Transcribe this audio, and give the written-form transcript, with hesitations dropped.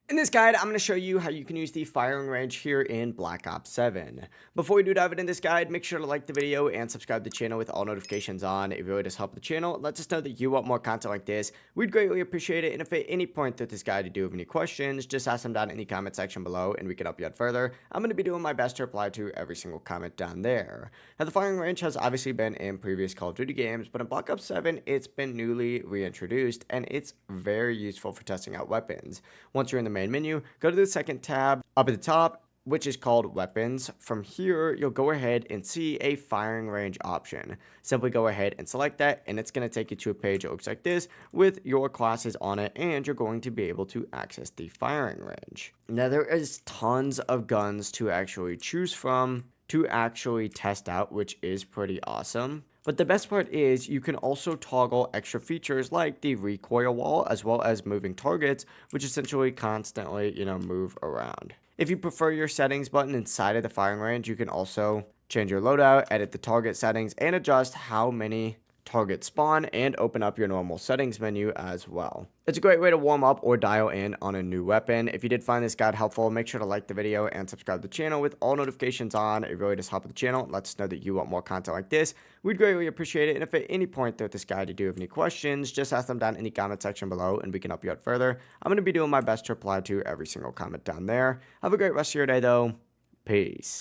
In this guide, I'm going to show you how you can use the firing range here in Black Ops 7. Before we do dive into this guide, make sure to like the video and subscribe to the channel with all notifications on. It really does help the channel. It lets us know that you want more content like this. We'd greatly appreciate it. And if at any point through this guide you do have any questions, just ask them down in the comment section below and we can help you out further. I'm going to be doing my best to reply to every single comment down there. Now, the firing range has obviously been in previous Call of Duty games, but in Black Ops 7, it's been newly reintroduced and it's very useful for testing out weapons. Once you're in the main menu, go to the second tab up at the top, which is called Weapons. From here, you'll go ahead and see a firing range option. Simply go ahead and select that, and it's going to take you to a page that looks like this with your classes on it, and you're going to be able to access the firing range. Now, there is tons of guns to actually choose from to actually test out, which is pretty awesome. But the best part is you can also toggle extra features like the recoil wall as well as moving targets, which essentially constantly, move around. If you prefer your settings button inside of the firing range, you can also change your loadout, edit the target settings, and adjust how many targets spawn and open up your normal settings menu as well. It's a great way to warm up or dial in on a new weapon. If you did find this guide helpful, make sure to like the video and subscribe to the channel with all notifications on. It really does help the channel. It lets us know that you want more content like this. We'd greatly appreciate it. And if at any point throughout this guide you do have any questions, just ask them down in the comment section below and we can help you out further. I'm going to be doing my best to reply to every single comment down there. Have a great rest of your day though. Peace.